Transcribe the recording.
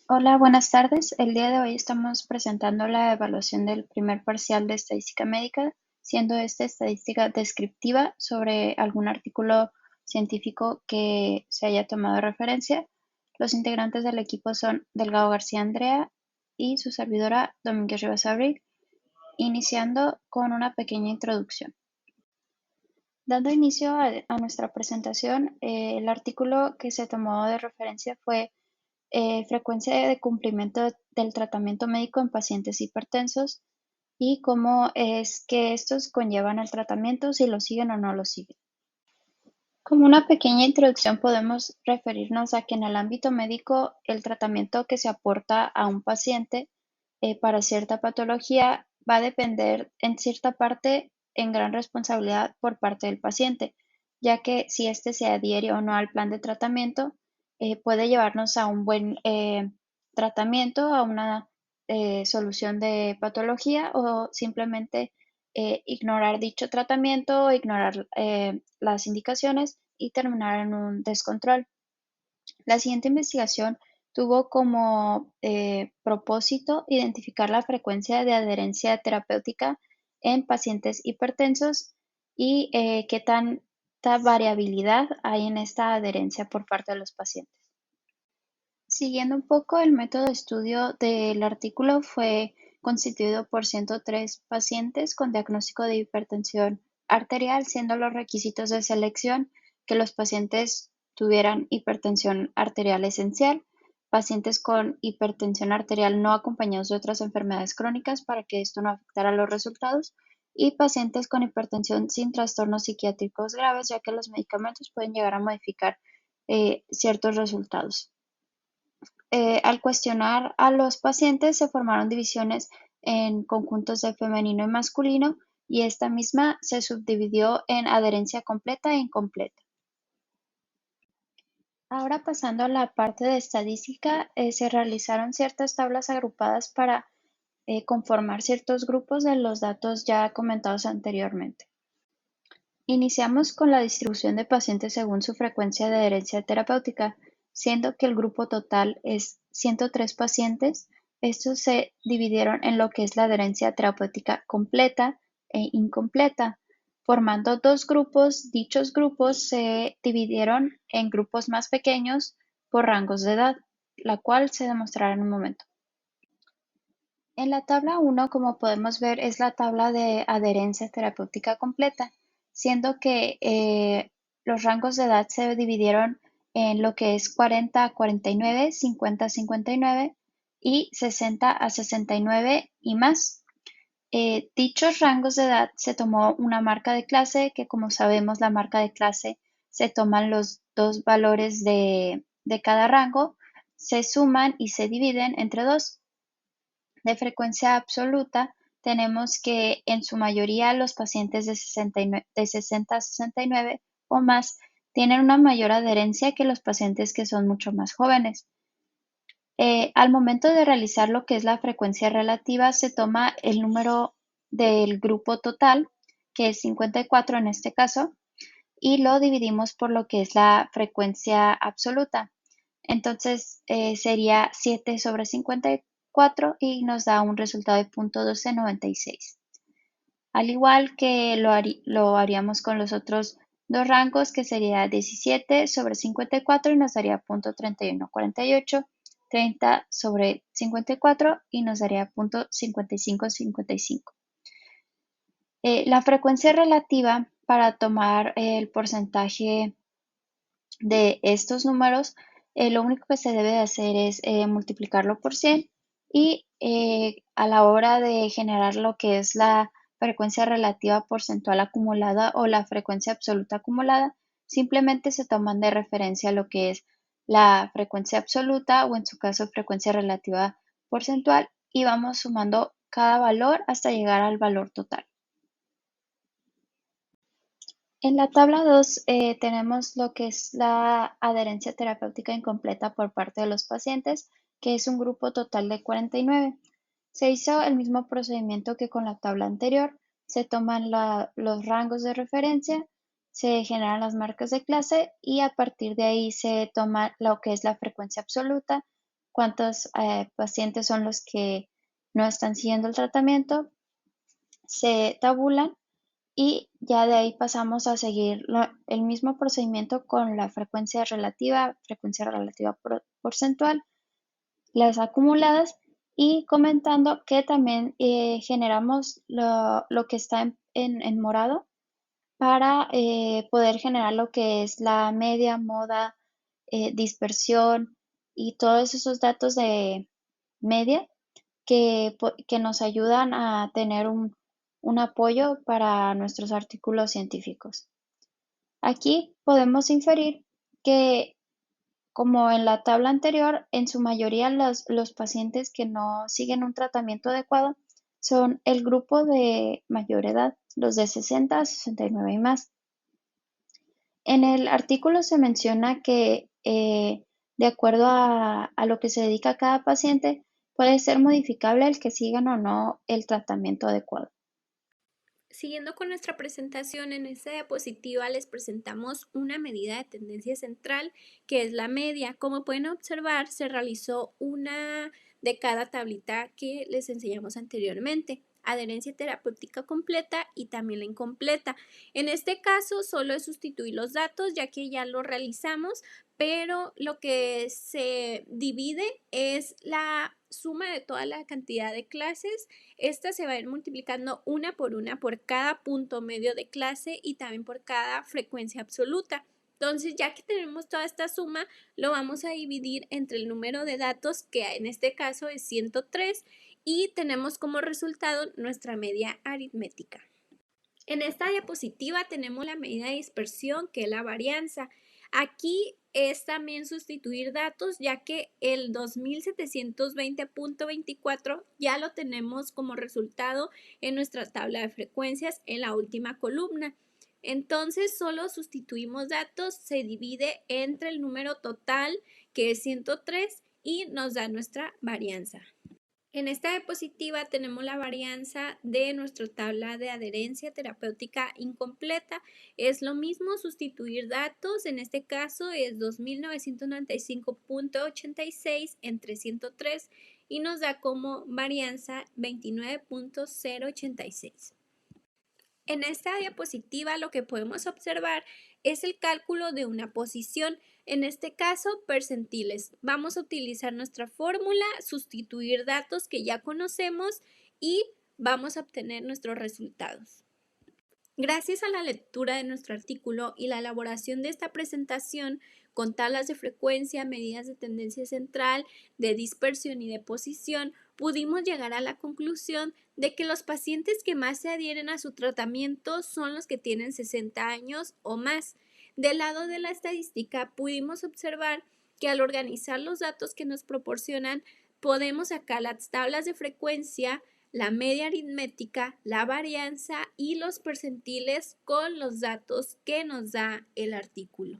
Hola, buenas tardes. El día de hoy estamos presentando la evaluación del primer parcial de estadística médica, siendo esta estadística descriptiva sobre algún artículo científico que se haya tomado de referencia. Los integrantes del equipo son Delgado García Andrea y su servidora Domínguez Rivas Abril, iniciando con una pequeña introducción. Dando inicio a nuestra presentación, el artículo que se tomó de referencia fue frecuencia de cumplimiento del tratamiento médico en pacientes hipertensos y cómo es que estos conllevan el tratamiento, si lo siguen o no lo siguen. Como una pequeña introducción podemos referirnos a que en el ámbito médico el tratamiento que se aporta a un paciente para cierta patología va a depender en cierta parte en gran responsabilidad por parte del paciente, ya que si éste se adhiere o no al plan de tratamiento, puede llevarnos a un buen tratamiento, a una solución de patología o simplemente ignorar dicho tratamiento, ignorar las indicaciones y terminar en un descontrol. La siguiente investigación tuvo como propósito identificar la frecuencia de adherencia terapéutica en pacientes hipertensos y qué tanta variabilidad hay en esta adherencia por parte de los pacientes. Siguiendo un poco el método de estudio del artículo, fue constituido por 103 pacientes con diagnóstico de hipertensión arterial, siendo los requisitos de selección que los pacientes tuvieran hipertensión arterial esencial, pacientes con hipertensión arterial no acompañados de otras enfermedades crónicas para que esto no afectara los resultados, y pacientes con hipertensión sin trastornos psiquiátricos graves, ya que los medicamentos pueden llegar a modificar ciertos resultados. Al cuestionar a los pacientes se formaron divisiones en conjuntos de femenino y masculino y esta misma se subdividió en adherencia completa e incompleta. Ahora pasando a la parte de estadística, se realizaron ciertas tablas agrupadas para conformar ciertos grupos de los datos ya comentados anteriormente. Iniciamos con la distribución de pacientes según su frecuencia de adherencia terapéutica, siendo que el grupo total es 103 pacientes. Estos se dividieron en lo que es la adherencia terapéutica completa e incompleta, formando dos grupos. Dichos grupos se dividieron en grupos más pequeños por rangos de edad, la cual se demostrará en un momento. En la tabla 1, como podemos ver, es la tabla de adherencia terapéutica completa, siendo que los rangos de edad se dividieron en lo que es 40 a 49, 50 a 59 y 60 a 69 y más. Dichos rangos de edad se tomó una marca de clase, que como sabemos la marca de clase se toman los dos valores de cada rango, se suman y se dividen entre dos. De frecuencia absoluta, tenemos que en su mayoría los pacientes de 60 a 69 o más tienen una mayor adherencia que los pacientes que son mucho más jóvenes. Al momento de realizar lo que es la frecuencia relativa, se toma el número del grupo total, que es 54 en este caso, y lo dividimos por lo que es la frecuencia absoluta. Entonces sería 7 sobre 54 y nos da un resultado de 0.1296. Al igual que lo haríamos con los otros dos rangos, que sería 17 sobre 54 y nos daría 0.3148, 30 sobre 54 y nos daría 0.5555. La frecuencia relativa para tomar el porcentaje de estos números, lo único que se debe de hacer es multiplicarlo por 100 y a la hora de generar lo que es la frecuencia relativa porcentual acumulada o la frecuencia absoluta acumulada, simplemente se toman de referencia lo que es la frecuencia absoluta o en su caso frecuencia relativa porcentual y vamos sumando cada valor hasta llegar al valor total. En la tabla 2 tenemos lo que es la adherencia terapéutica incompleta por parte de los pacientes, que es un grupo total de 49. Se hizo el mismo procedimiento que con la tabla anterior. Se toman los rangos de referencia, se generan las marcas de clase y a partir de ahí se toma lo que es la frecuencia absoluta, cuántos pacientes son los que no están siguiendo el tratamiento, se tabulan y ya de ahí pasamos a seguir el mismo procedimiento con la frecuencia relativa porcentual, las acumuladas y comentando que también generamos lo que está en morado para poder generar lo que es la media, moda, dispersión y todos esos datos de media que nos ayudan a tener un apoyo para nuestros artículos científicos. Aquí podemos inferir que, como en la tabla anterior, en su mayoría los pacientes que no siguen un tratamiento adecuado son el grupo de mayor edad, los de 60 a 69 y más. En el artículo se menciona que de acuerdo a lo que se dedica a cada paciente, puede ser modificable el que sigan o no el tratamiento adecuado. Siguiendo con nuestra presentación, en esta diapositiva les presentamos una medida de tendencia central que es la media. Como pueden observar, se realizó una de cada tablita que les enseñamos anteriormente: adherencia terapéutica completa y también la incompleta. En este caso solo es sustituir los datos ya que ya lo realizamos, pero lo que se divide es la suma de toda la cantidad de clases. Esta se va a ir multiplicando una por cada punto medio de clase y también por cada frecuencia absoluta. Entonces, ya que tenemos toda esta suma, lo vamos a dividir entre el número de datos, que en este caso es 103, y tenemos como resultado nuestra media aritmética. En esta diapositiva tenemos la medida de dispersión, que es la varianza. Aquí es también sustituir datos, ya que el 2720.24 ya lo tenemos como resultado en nuestra tabla de frecuencias en la última columna. Entonces solo sustituimos datos, se divide entre el número total, que es 103, y nos da nuestra varianza. En esta diapositiva tenemos la varianza de nuestra tabla de adherencia terapéutica incompleta. Es lo mismo sustituir datos, en este caso es 2995.86 entre 103 y nos da como varianza 29.086. En esta diapositiva lo que podemos observar es el cálculo de una posición, en este caso percentiles. Vamos a utilizar nuestra fórmula, sustituir datos que ya conocemos y vamos a obtener nuestros resultados. Gracias a la lectura de nuestro artículo y la elaboración de esta presentación con tablas de frecuencia, medidas de tendencia central, de dispersión y de posición, pudimos llegar a la conclusión de que los pacientes que más se adhieren a su tratamiento son los que tienen 60 años o más. Del lado de la estadística, pudimos observar que al organizar los datos que nos proporcionan, podemos sacar las tablas de frecuencia, la media aritmética, la varianza y los percentiles con los datos que nos da el artículo.